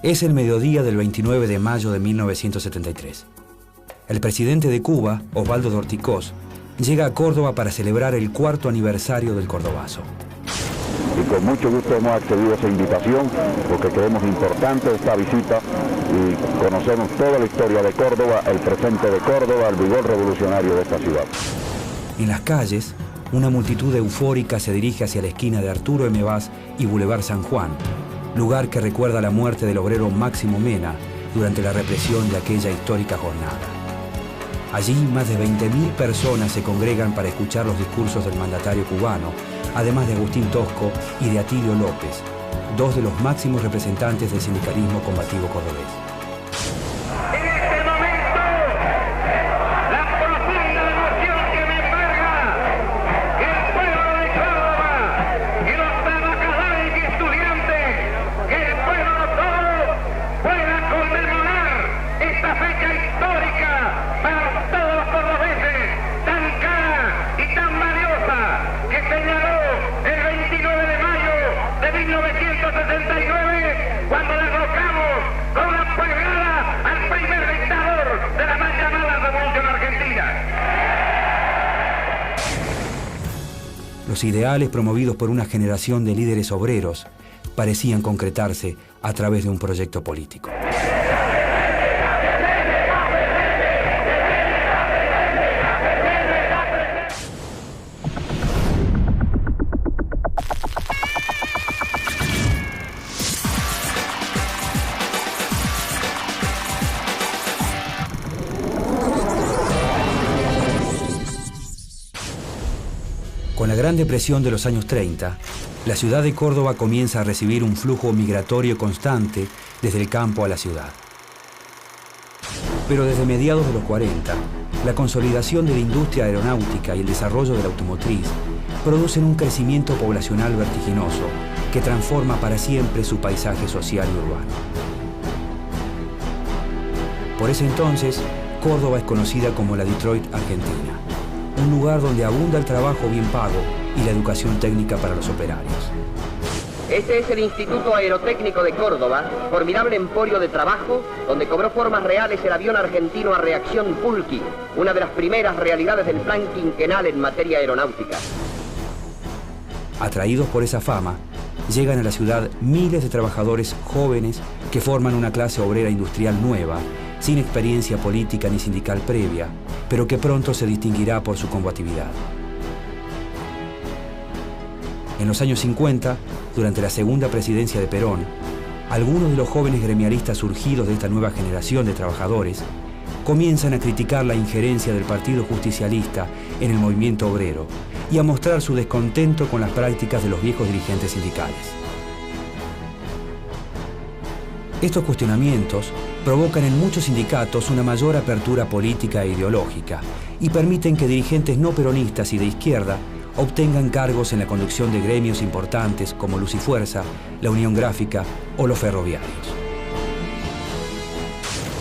Es el mediodía del 29 de mayo de 1973. El presidente de Cuba, Osvaldo Dorticós, llega a Córdoba para celebrar el 4º aniversario del Cordobazo. Y con mucho gusto hemos accedido a esa invitación porque creemos importante esta visita y conocemos toda la historia de Córdoba, el presente de Córdoba, el vigor revolucionario de esta ciudad. En las calles, una multitud eufórica se dirige hacia la esquina de Arturo M. Bas y Boulevard San Juan, lugar que recuerda la muerte del obrero Máximo Mena durante la represión de aquella histórica jornada. Allí, más de 20.000 personas se congregan para escuchar los discursos del mandatario cubano, además de Agustín Tosco y de Atilio López, dos de los máximos representantes del sindicalismo combativo cordobés. Cuando derrocamos con la pegada al primer dictador de la mal llamada Revolución Argentina. Los ideales promovidos por una generación de líderes obreros parecían concretarse a través de un proyecto político. Con la Gran Depresión de los años 30, la ciudad de Córdoba comienza a recibir un flujo migratorio constante desde el campo a la ciudad. Pero desde mediados de los 40, la consolidación de la industria aeronáutica y el desarrollo de la automotriz producen un crecimiento poblacional vertiginoso que transforma para siempre su paisaje social y urbano. Por ese entonces, Córdoba es conocida como la Detroit argentina, un lugar donde abunda el trabajo bien pago y la educación técnica para los operarios. Este es el Instituto Aerotécnico de Córdoba, formidable emporio de trabajo, donde cobró formas reales el avión argentino a reacción Pulqui, una de las primeras realidades del plan quinquenal en materia aeronáutica. Atraídos por esa fama, llegan a la ciudad miles de trabajadores jóvenes que forman una clase obrera industrial nueva, sin experiencia política ni sindical previa, pero que pronto se distinguirá por su combatividad. En los años 50, durante la segunda presidencia de Perón, algunos de los jóvenes gremialistas surgidos de esta nueva generación de trabajadores comienzan a criticar la injerencia del Partido Justicialista en el movimiento obrero y a mostrar su descontento con las prácticas de los viejos dirigentes sindicales. Estos cuestionamientos provocan en muchos sindicatos una mayor apertura política e ideológica y permiten que dirigentes no peronistas y de izquierda obtengan cargos en la conducción de gremios importantes como Luz y Fuerza, la Unión Gráfica o los ferroviarios.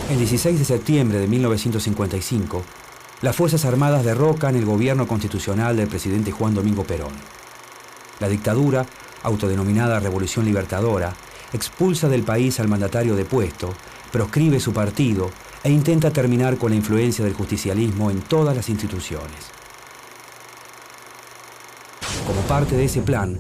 El 16 de septiembre de 1955, las Fuerzas Armadas derrocan el gobierno constitucional del presidente Juan Domingo Perón. La dictadura, autodenominada Revolución Libertadora, expulsa del país al mandatario depuesto, proscribe su partido e intenta terminar con la influencia del justicialismo en todas las instituciones. Como parte de ese plan,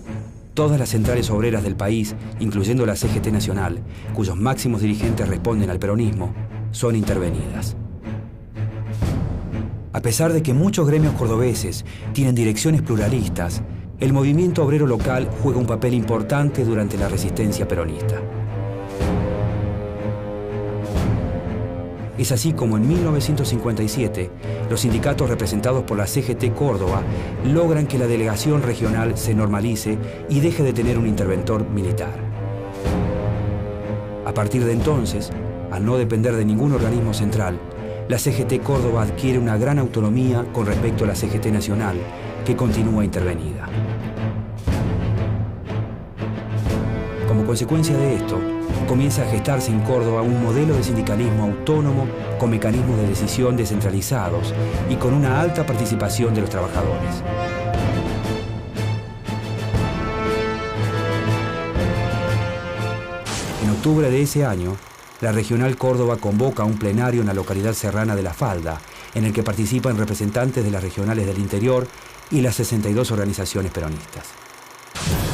todas las centrales obreras del país, incluyendo la CGT Nacional, cuyos máximos dirigentes responden al peronismo, son intervenidas. A pesar de que muchos gremios cordobeses tienen direcciones pluralistas, el movimiento obrero local juega un papel importante durante la resistencia peronista. Es así como en 1957, los sindicatos representados por la CGT Córdoba logran que la delegación regional se normalice y deje de tener un interventor militar. A partir de entonces, al no depender de ningún organismo central, la CGT Córdoba adquiere una gran autonomía con respecto a la CGT Nacional, que continúa intervenida. Como consecuencia de esto, comienza a gestarse en Córdoba un modelo de sindicalismo autónomo con mecanismos de decisión descentralizados y con una alta participación de los trabajadores. En octubre de ese año, la Regional Córdoba convoca un plenario en la localidad serrana de La Falda, en el que participan representantes de las regionales del interior y las 62 organizaciones peronistas.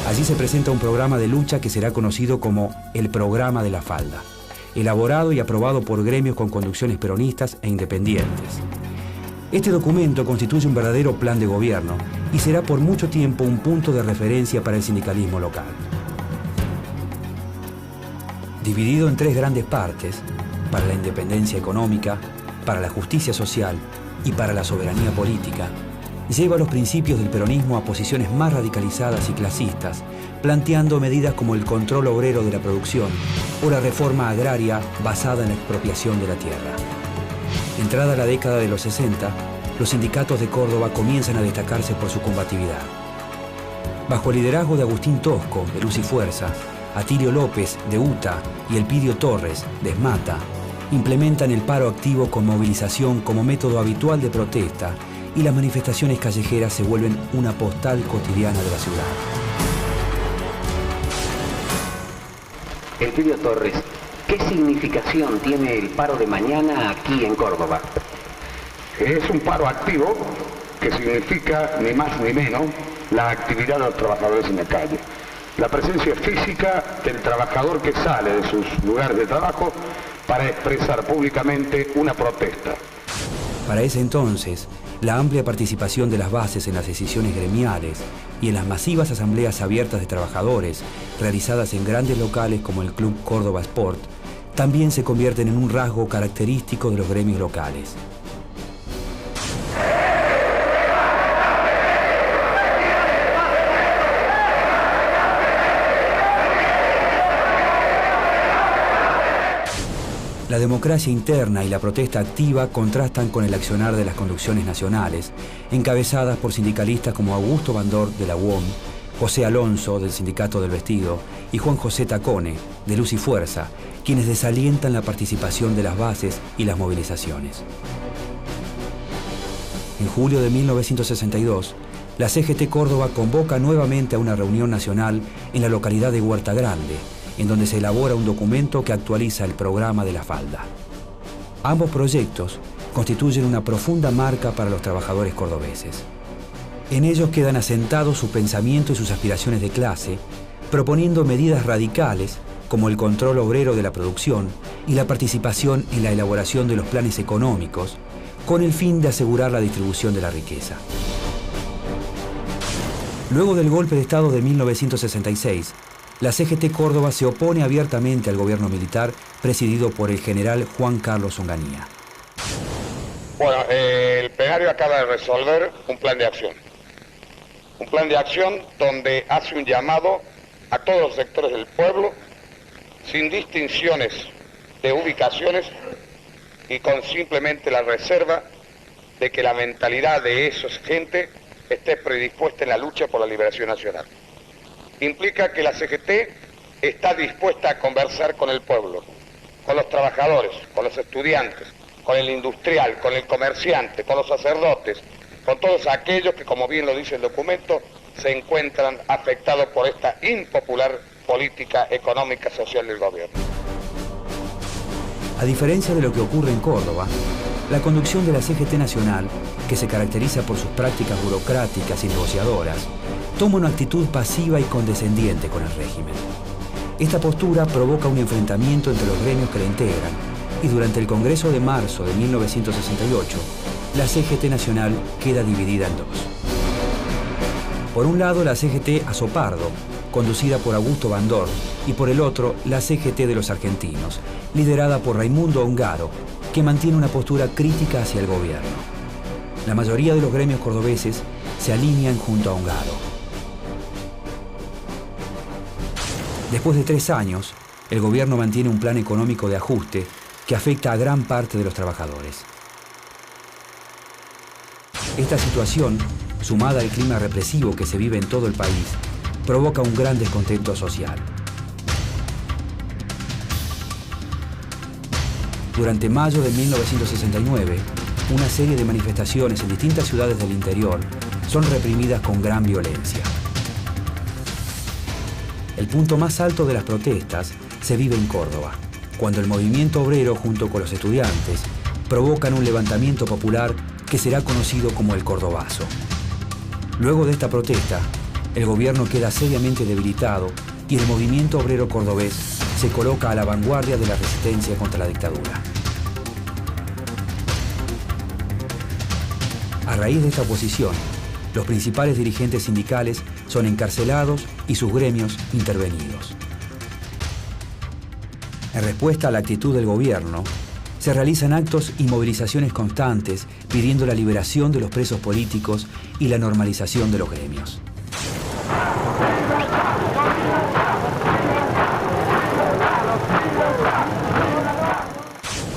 Allí se presenta un programa de lucha que será conocido como el Programa de La Falda, elaborado y aprobado por gremios con conducciones peronistas e independientes. Este documento constituye un verdadero plan de gobierno y será por mucho tiempo un punto de referencia para el sindicalismo local. Dividido en tres grandes partes, para la independencia económica, para la justicia social y para la soberanía política, lleva los principios del peronismo a posiciones más radicalizadas y clasistas, planteando medidas como el control obrero de la producción o la reforma agraria basada en la expropiación de la tierra. Entrada la década de los 60, los sindicatos de Córdoba comienzan a destacarse por su combatividad. Bajo el liderazgo de Agustín Tosco, de Luz y Fuerza, Atilio López, de UTA, y Elpidio Torres, de ESMATA, implementan el paro activo con movilización como método habitual de protesta y las manifestaciones callejeras se vuelven una postal cotidiana de la ciudad. Elpidio Torres, ¿qué significación tiene el paro de mañana aquí en Córdoba? Es un paro activo que significa ni más ni menos la actividad de los trabajadores en la calle. La presencia física del trabajador que sale de sus lugares de trabajo para expresar públicamente una protesta. Para ese entonces, la amplia participación de las bases en las decisiones gremiales y en las masivas asambleas abiertas de trabajadores realizadas en grandes locales como el Club Córdoba Sport también se convierten en un rasgo característico de los gremios locales. La democracia interna y la protesta activa contrastan con el accionar de las conducciones nacionales, encabezadas por sindicalistas como Augusto Bandor, de la UOM, José Alonso, del Sindicato del Vestido, y Juan José Tacone, de Luz y Fuerza, quienes desalientan la participación de las bases y las movilizaciones. En julio de 1962, la CGT Córdoba convoca nuevamente a una reunión nacional en la localidad de Huerta Grande, en donde se elabora un documento que actualiza el programa de La Falda. Ambos proyectos constituyen una profunda marca para los trabajadores cordobeses. En ellos quedan asentados su pensamiento y sus aspiraciones de clase, proponiendo medidas radicales como el control obrero de la producción y la participación en la elaboración de los planes económicos, con el fin de asegurar la distribución de la riqueza. Luego del golpe de Estado de 1966, la CGT Córdoba se opone abiertamente al gobierno militar presidido por el general Juan Carlos Onganía. Bueno, el plenario acaba de resolver un plan de acción. Un plan de acción donde hace un llamado a todos los sectores del pueblo, sin distinciones de ubicaciones y con simplemente la reserva de que la mentalidad de esa gente esté predispuesta en la lucha por la liberación nacional. Implica que la CGT está dispuesta a conversar con el pueblo, con los trabajadores, con los estudiantes, con el industrial, con el comerciante, con los sacerdotes, con todos aquellos que, como bien lo dice el documento, se encuentran afectados por esta impopular política económica social del gobierno. A diferencia de lo que ocurre en Córdoba, la conducción de la CGT Nacional, que se caracteriza por sus prácticas burocráticas y negociadoras, toma una actitud pasiva y condescendiente con el régimen. Esta postura provoca un enfrentamiento entre los gremios que la integran y durante el Congreso de marzo de 1968, la CGT Nacional queda dividida en dos. Por un lado, la CGT Azopardo, conducida por Augusto Bandor, y por el otro, la CGT de los Argentinos, liderada por Raimundo Ongaro, que mantiene una postura crítica hacia el gobierno. La mayoría de los gremios cordobeses se alinean junto a Ongaro. Después de 3 años, el gobierno mantiene un plan económico de ajuste que afecta a gran parte de los trabajadores. Esta situación, sumada al clima represivo que se vive en todo el país, provoca un gran descontento social. Durante mayo de 1969, una serie de manifestaciones en distintas ciudades del interior son reprimidas con gran violencia. El punto más alto de las protestas se vive en Córdoba, cuando el movimiento obrero junto con los estudiantes provocan un levantamiento popular que será conocido como el Cordobazo. Luego de esta protesta, el gobierno queda seriamente debilitado y el movimiento obrero cordobés se coloca a la vanguardia de la resistencia contra la dictadura. A raíz de esta oposición, los principales dirigentes sindicales son encarcelados y sus gremios intervenidos. En respuesta a la actitud del gobierno, se realizan actos y movilizaciones constantes pidiendo la liberación de los presos políticos y la normalización de los gremios.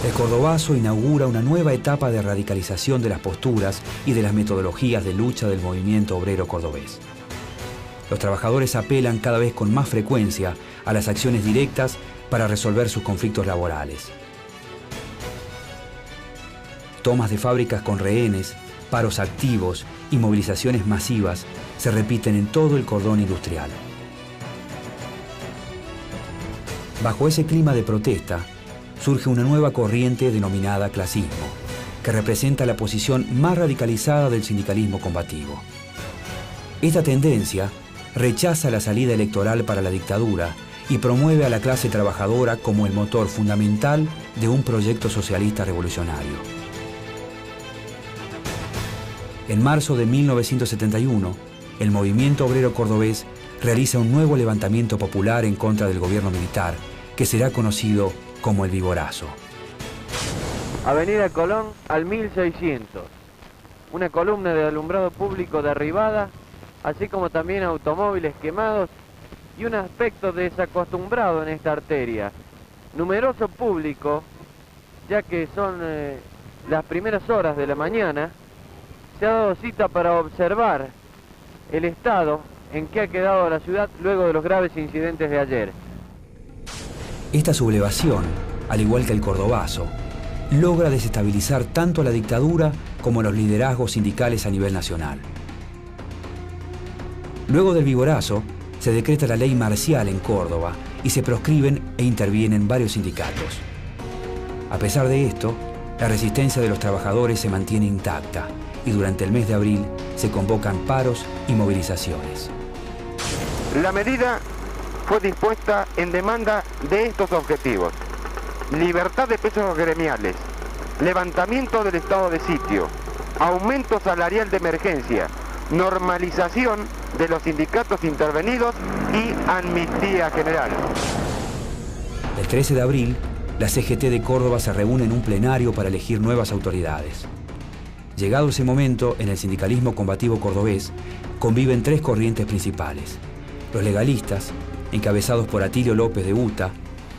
El Cordobazo inaugura una nueva etapa de radicalización de las posturas y de las metodologías de lucha del movimiento obrero cordobés. Los trabajadores apelan cada vez con más frecuencia a las acciones directas para resolver sus conflictos laborales. Tomas de fábricas con rehenes, paros activos y movilizaciones masivas se repiten en todo el cordón industrial. Bajo ese clima de protesta, surge una nueva corriente denominada clasismo, que representa la posición más radicalizada del sindicalismo combativo. Esta tendencia rechaza la salida electoral para la dictadura y promueve a la clase trabajadora como el motor fundamental de un proyecto socialista revolucionario. En marzo de 1971, el movimiento obrero cordobés realiza un nuevo levantamiento popular en contra del gobierno militar, que será conocido como el Viborazo. Avenida Colón al 1600. Una columna de alumbrado público derribada, así como también automóviles quemados y un aspecto desacostumbrado en esta arteria. Numeroso público, ya que son las primeras horas de la mañana, se ha dado cita para observar el estado en que ha quedado la ciudad luego de los graves incidentes de ayer. Esta sublevación, al igual que el Cordobazo, logra desestabilizar tanto a la dictadura como a los liderazgos sindicales a nivel nacional. Luego del Viborazo, se decreta la ley marcial en Córdoba y se proscriben e intervienen varios sindicatos. A pesar de esto, la resistencia de los trabajadores se mantiene intacta y durante el mes de abril se convocan paros y movilizaciones. La medida fue dispuesta en demanda de estos objetivos: libertad de presos gremiales, levantamiento del estado de sitio, aumento salarial de emergencia, normalización de los sindicatos intervenidos y amnistía general. El 13 de abril, la CGT de Córdoba se reúne en un plenario para elegir nuevas autoridades. Llegado ese momento, en el sindicalismo combativo cordobés, conviven tres corrientes principales. Los legalistas, encabezados por Atilio López de Uta,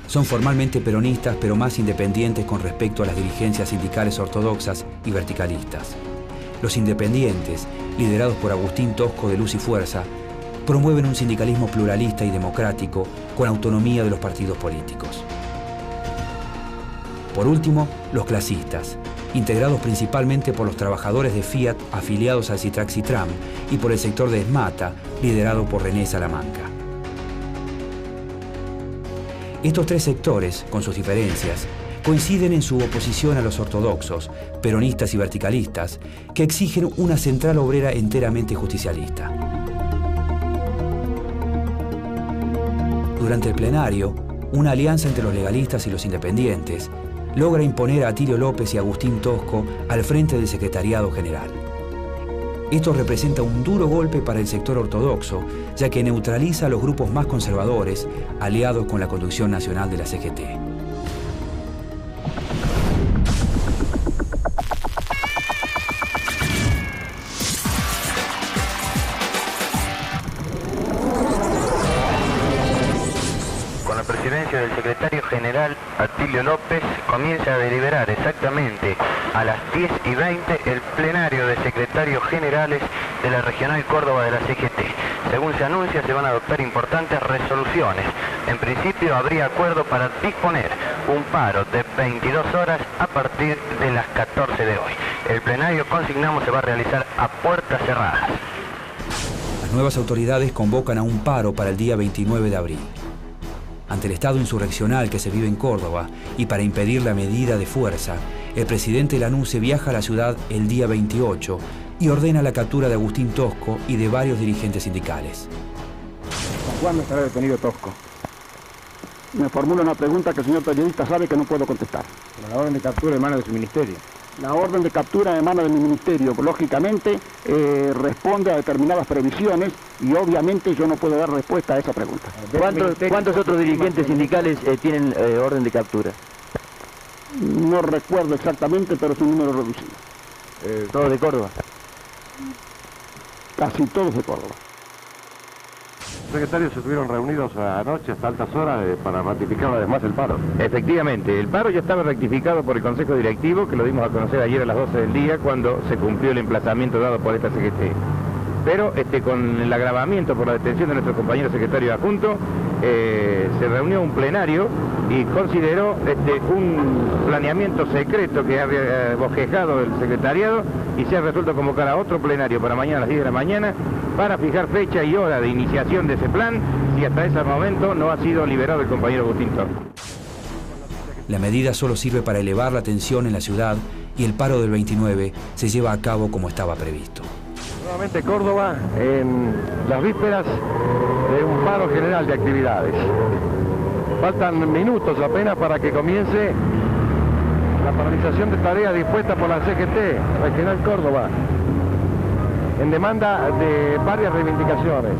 son formalmente peronistas pero más independientes con respecto a las dirigencias sindicales ortodoxas y verticalistas. Los independientes, liderados por Agustín Tosco de Luz y Fuerza, promueven un sindicalismo pluralista y democrático con autonomía de los partidos políticos. Por último, los clasistas, integrados principalmente por los trabajadores de Fiat afiliados al Citrax-Citram y por el sector de Esmata, liderado por René Salamanca. Estos tres sectores, con sus diferencias, coinciden en su oposición a los ortodoxos, peronistas y verticalistas, que exigen una central obrera enteramente justicialista. Durante el plenario, una alianza entre los legalistas y los independientes logra imponer a Atilio López y Agustín Tosco al frente del Secretariado General. Esto representa un duro golpe para el sector ortodoxo, ya que neutraliza a los grupos más conservadores, aliados con la conducción nacional de la CGT. Con la presidencia del secretario general Atilio López, comienza a deliberar exactamente a las 10:20 el plenario de secretarios generales de la Regional Córdoba de la CGT. Según se anuncia, se van a adoptar importantes resoluciones. En principio habría acuerdo para disponer un paro de 22 horas a partir de las 14 de hoy. El plenario, consignamos, se va a realizar a puertas cerradas. Las nuevas autoridades convocan a un paro para el día 29 de abril. Ante el estado insurreccional que se vive en Córdoba y para impedir la medida de fuerza, el presidente Lanusse viaja a la ciudad el día 28 y ordena la captura de Agustín Tosco y de varios dirigentes sindicales. ¿Cuándo estará detenido Tosco? Me formula una pregunta que el señor periodista sabe que no puedo contestar. Pero la orden de captura emana de su ministerio. La orden de captura emana de mi ministerio. Lógicamente responde a determinadas previsiones y obviamente yo no puedo dar respuesta a esa pregunta. ¿Cuántos otros dirigentes sindicales tienen orden de captura? No recuerdo exactamente, pero es un número reducido. ¿Todos de Córdoba? Casi todos de Córdoba. Los secretarios estuvieron reunidos anoche hasta altas horas para ratificar además el paro. Efectivamente, el paro ya estaba rectificado por el Consejo Directivo, que lo dimos a conocer ayer a las 12 del día, cuando se cumplió el emplazamiento dado por esta CGT. Pero con el agravamiento por la detención de nuestro compañero secretario adjunto, se reunió un plenario y consideró un planeamiento secreto que ha bosquejado el secretariado y se ha resuelto convocar a otro plenario para mañana a las 10 de la mañana para fijar fecha y hora de iniciación de ese plan si hasta ese momento no ha sido liberado el compañero Agustín Tosco. La medida solo sirve para elevar la tensión en la ciudad y el paro del 29 se lleva a cabo como estaba previsto. Nuevamente Córdoba en las vísperas de un paro general de actividades. Faltan minutos apenas para que comience la paralización de tareas dispuesta por la CGT Regional Córdoba en demanda de varias reivindicaciones.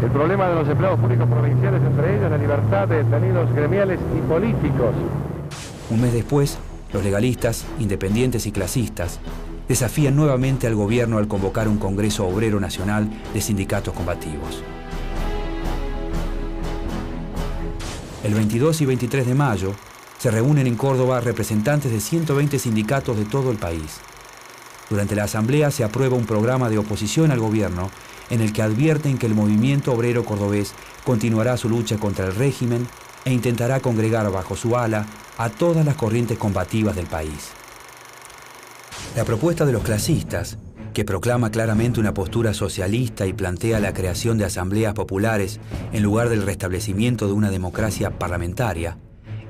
El problema de los empleados públicos provinciales, entre ellos la libertad de detenidos gremiales y políticos. Un mes después, los legalistas, independientes y clasistas desafían nuevamente al gobierno al convocar un Congreso Obrero Nacional de Sindicatos Combativos. El 22 y 23 de mayo se reúnen en Córdoba representantes de 120 sindicatos de todo el país. Durante la asamblea se aprueba un programa de oposición al gobierno en el que advierten que el movimiento obrero cordobés continuará su lucha contra el régimen e intentará congregar bajo su ala a todas las corrientes combativas del país. La propuesta de los clasistas, que proclama claramente una postura socialista y plantea la creación de asambleas populares en lugar del restablecimiento de una democracia parlamentaria,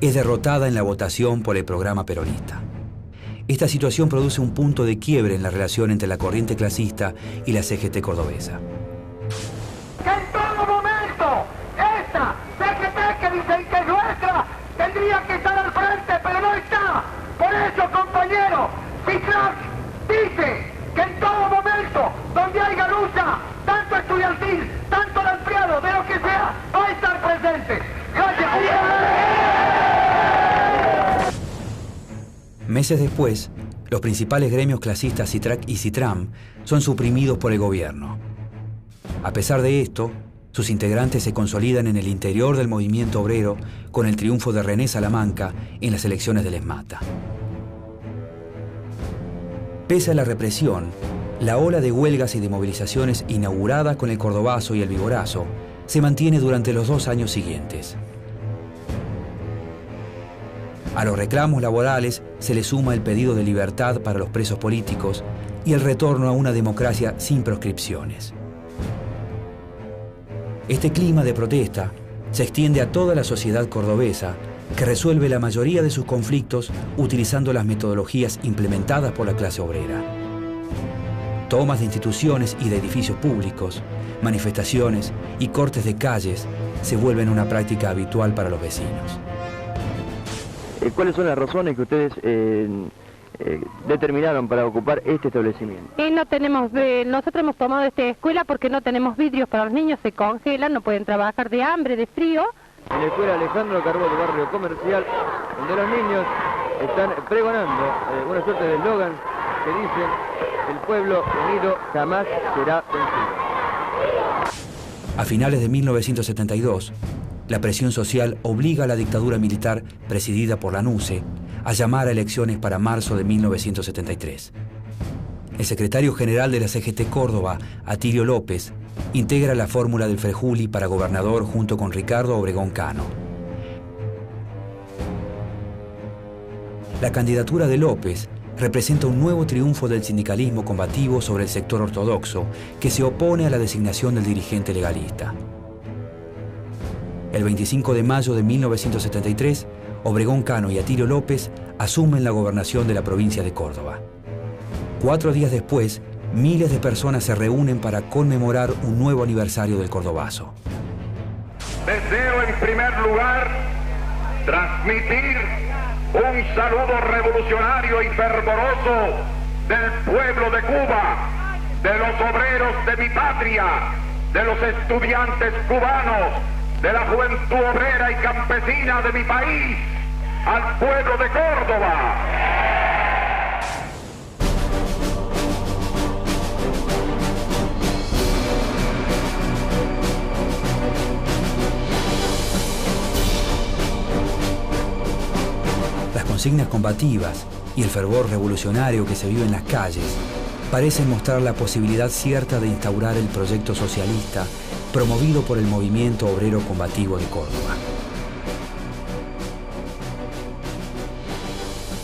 es derrotada en la votación por el programa peronista. Esta situación produce un punto de quiebre en la relación entre la corriente clasista y la CGT cordobesa. Que en todo momento esta CGT que dicen que es nuestra tendría que estar al frente, pero no está. Por eso, compañero, CITRAC dice que en todo momento donde haya lucha, tanto estudiantil, tanto de empleado, de lo que sea, va a estar presente. Gracias. Meses después, los principales gremios clasistas CITRAC y CITRAM son suprimidos por el gobierno. A pesar de esto, sus integrantes se consolidan en el interior del movimiento obrero con el triunfo de René Salamanca en las elecciones del ESMATA. Pese a la represión, la ola de huelgas y de movilizaciones inaugurada con el Cordobazo y el Vigorazo se mantiene durante los 2 años siguientes. A los reclamos laborales se le suma el pedido de libertad para los presos políticos y el retorno a una democracia sin proscripciones. Este clima de protesta se extiende a toda la sociedad cordobesa, que resuelve la mayoría de sus conflictos utilizando las metodologías implementadas por la clase obrera. Tomas de instituciones y de edificios públicos, manifestaciones y cortes de calles se vuelven una práctica habitual para los vecinos. ¿Cuáles son las razones que ustedes determinaron para ocupar este establecimiento? No tenemos, nosotros hemos tomado esta escuela porque no tenemos vidrios para los niños, se congelan, no pueden trabajar de hambre, de frío. En la escuela Alejandro Carbó del barrio comercial, donde los niños están pregonando una suerte de eslogan que dice: el pueblo unido jamás será vencido. A finales de 1972, la presión social obliga a la dictadura militar presidida por Lanusse a llamar a elecciones para marzo de 1973. El secretario general de la CGT Córdoba, Atilio López, integra la fórmula del Frejuli para gobernador junto con Ricardo Obregón Cano. La candidatura de López representa un nuevo triunfo del sindicalismo combativo sobre el sector ortodoxo que se opone a la designación del dirigente legalista. El 25 de mayo de 1973, Obregón Cano y Atilio López asumen la gobernación de la provincia de Córdoba. 4 días después, miles de personas se reúnen para conmemorar un nuevo aniversario del Cordobazo. Deseo en primer lugar transmitir un saludo revolucionario y fervoroso del pueblo de Cuba, de los obreros de mi patria, de los estudiantes cubanos, de la juventud obrera y campesina de mi país, al pueblo de Córdoba. Las consignas combativas y el fervor revolucionario que se vive en las calles parecen mostrar la posibilidad cierta de instaurar el proyecto socialista promovido por el movimiento obrero combativo de Córdoba.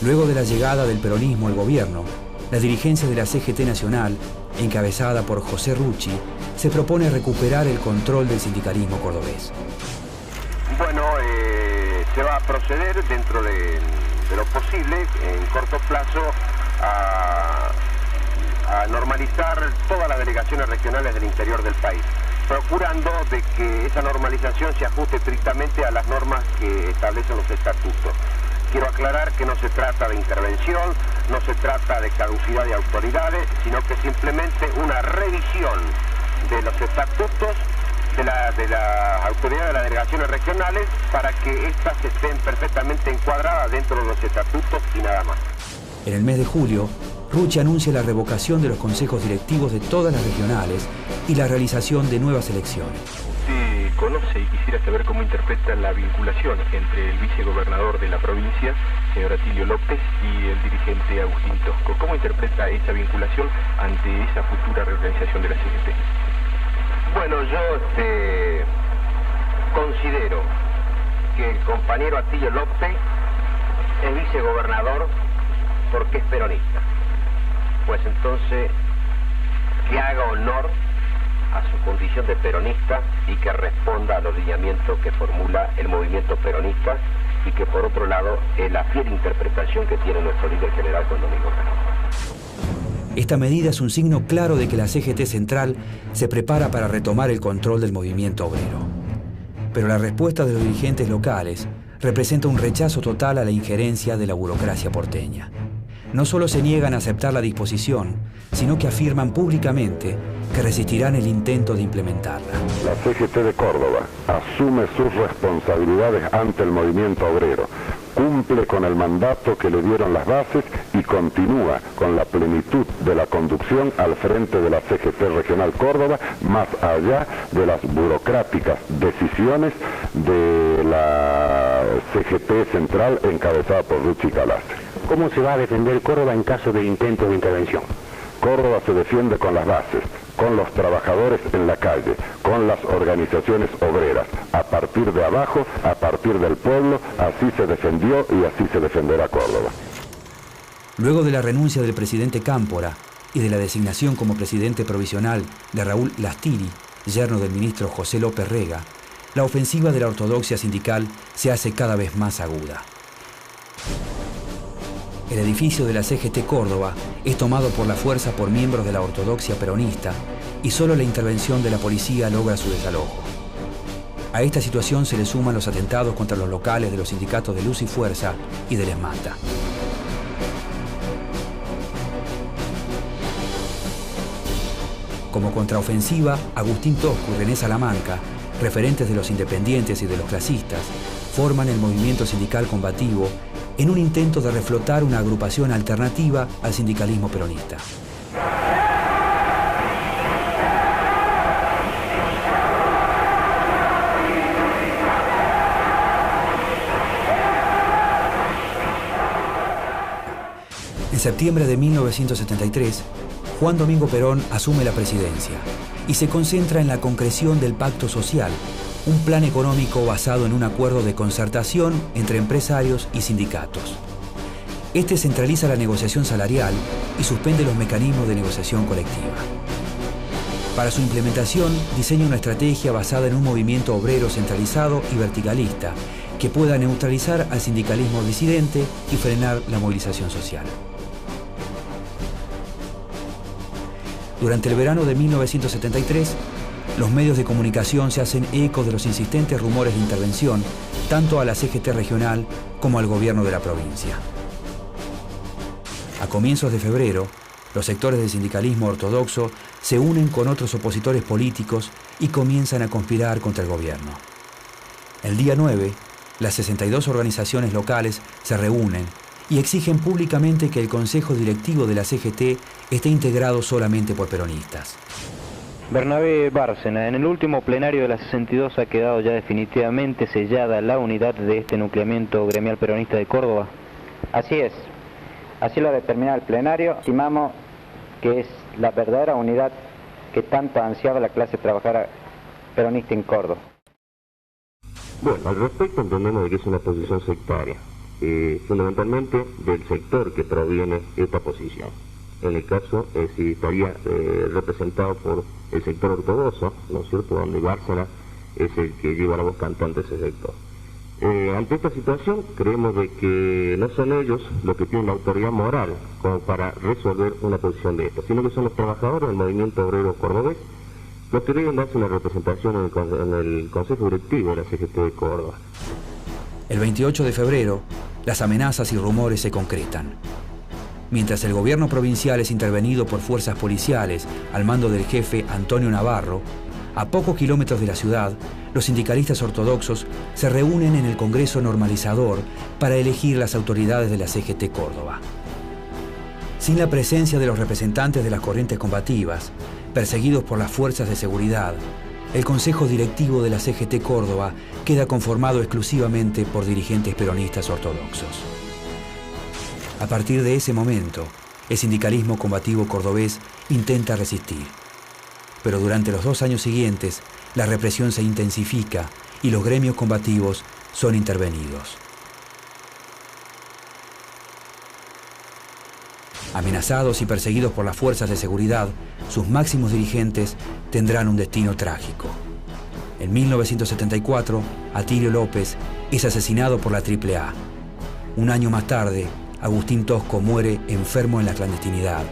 Luego de la llegada del peronismo al gobierno, la dirigencia de la CGT Nacional, encabezada por José Rucci, se propone recuperar el control del sindicalismo cordobés. Bueno, se va a proceder dentro de lo posible, en corto plazo, a normalizar todas las delegaciones regionales del interior del país, procurando de que esa normalización se ajuste estrictamente a las normas que establecen los estatutos. Quiero aclarar que no se trata de intervención, no se trata de caducidad de autoridades, sino que simplemente una revisión de los estatutos de las autoridades de las delegaciones regionales para que éstas estén perfectamente encuadradas dentro de los estatutos y nada más. En el mes de julio, Rucci anuncia la revocación de los consejos directivos de todas las regionales y la realización de nuevas elecciones. Usted conoce y quisiera saber cómo interpreta la vinculación entre el vicegobernador de la provincia, señor Atilio López, y el dirigente Agustín Tosco. ¿Cómo interpreta esa vinculación ante esa futura reorganización de la CGT? Bueno, yo considero que el compañero Atilio López es vicegobernador porque es peronista. Pues entonces, que haga honor a su condición de peronista y que responda a los lineamientos que formula el movimiento peronista y que por otro lado es la fiel interpretación que tiene nuestro líder general Juan Domingo Perón. Esta medida es un signo claro de que la CGT Central se prepara para retomar el control del movimiento obrero. Pero la respuesta de los dirigentes locales representa un rechazo total a la injerencia de la burocracia porteña. No solo se niegan a aceptar la disposición, sino que afirman públicamente que resistirán el intento de implementarla. La CGT de Córdoba asume sus responsabilidades ante el movimiento obrero, cumple con el mandato que le dieron las bases y continúa con la plenitud de la conducción al frente de la CGT Regional Córdoba, más allá de las burocráticas decisiones de la CGT Central encabezada por Rucci Calase. ¿Cómo se va a defender Córdoba en caso de intentos de intervención? Córdoba se defiende con las bases, con los trabajadores en la calle, con las organizaciones obreras, a partir de abajo, a partir del pueblo. Así se defendió y así se defenderá Córdoba. Luego de la renuncia del presidente Cámpora y de la designación como presidente provisional de Raúl Lastiri, yerno del ministro José López Rega, la ofensiva de la ortodoxia sindical se hace cada vez más aguda. El edificio de la CGT Córdoba es tomado por la fuerza por miembros de la ortodoxia peronista y solo la intervención de la policía logra su desalojo. A esta situación se le suman los atentados contra los locales de los sindicatos de Luz y Fuerza y del ESMATA. Como contraofensiva, Agustín Tosco y René Salamanca, referentes de los independientes y de los clasistas, forman el movimiento sindical combativo en un intento de reflotar una agrupación alternativa al sindicalismo peronista. En septiembre de 1973, Juan Domingo Perón asume la presidencia y se concentra en la concreción del Pacto Social, un plan económico basado en un acuerdo de concertación entre empresarios y sindicatos. Este centraliza la negociación salarial y suspende los mecanismos de negociación colectiva. Para su implementación, diseña una estrategia basada en un movimiento obrero centralizado y verticalista que pueda neutralizar al sindicalismo disidente y frenar la movilización social. Durante el verano de 1973, los medios de comunicación se hacen eco de los insistentes rumores de intervención tanto a la CGT regional como al gobierno de la provincia. A comienzos de febrero, los sectores del sindicalismo ortodoxo se unen con otros opositores políticos y comienzan a conspirar contra el gobierno. El día 9, las 62 organizaciones locales se reúnen y exigen públicamente que el Consejo Directivo de la CGT esté integrado solamente por peronistas. Bernabé Bárcena, en el último plenario de la 62 ha quedado ya definitivamente sellada la unidad de este nucleamiento gremial peronista de Córdoba. Así es, así lo determina el plenario. Estimamos que es la verdadera unidad que tanto ansiaba la clase trabajadora peronista en Córdoba. Bueno, al respecto entendemos que es una posición sectaria, fundamentalmente del sector que proviene esta posición. En el caso, si estaría representado por el sector ortodoxo, ¿no es cierto?, donde Bárcena es el que lleva la voz cantante de ese sector. Ante esta situación, creemos de que no son ellos los que tienen la autoridad moral como para resolver una posición de esta, sino que son los trabajadores del movimiento obrero cordobés los que deben darse una representación en el Consejo Directivo de la CGT de Córdoba. El 28 de febrero, las amenazas y rumores se concretan. Mientras el gobierno provincial es intervenido por fuerzas policiales al mando del jefe Antonio Navarro, a pocos kilómetros de la ciudad, los sindicalistas ortodoxos se reúnen en el Congreso Normalizador para elegir las autoridades de la CGT Córdoba. Sin la presencia de los representantes de las corrientes combativas, perseguidos por las fuerzas de seguridad, el Consejo Directivo de la CGT Córdoba queda conformado exclusivamente por dirigentes peronistas ortodoxos. A partir de ese momento, el sindicalismo combativo cordobés intenta resistir. Pero durante los 2 años siguientes, la represión se intensifica y los gremios combativos son intervenidos. Amenazados y perseguidos por las fuerzas de seguridad, sus máximos dirigentes tendrán un destino trágico. En 1974, Atilio López es asesinado por la AAA. Un año más tarde, Agustín Tosco muere enfermo en la clandestinidad.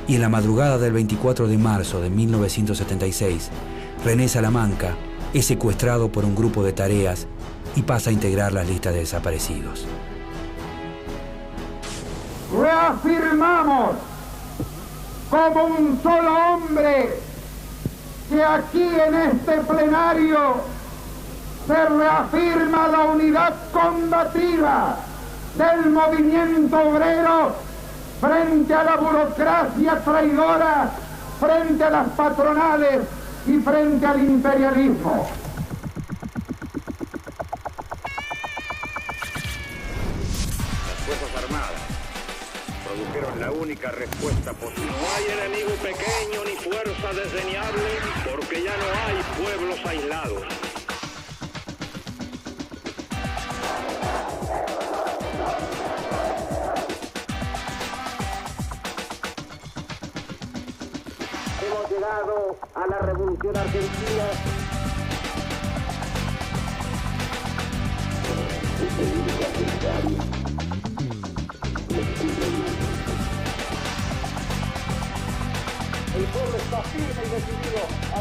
Y en la madrugada del 24 de marzo de 1976, René Salamanca es secuestrado por un grupo de tareas y pasa a integrar la lista de desaparecidos. Reafirmamos como un solo hombre que aquí en este plenario se reafirma la unidad combativa del movimiento obrero frente a la burocracia traidora, frente a las patronales y frente al imperialismo. Las Fuerzas Armadas produjeron la única respuesta posible. No hay enemigo pequeño ni fuerza desdeñable, porque ya no hay pueblos aislados. Hemos llegado a la Revolución Argentina. El pueblo está firme y decidido a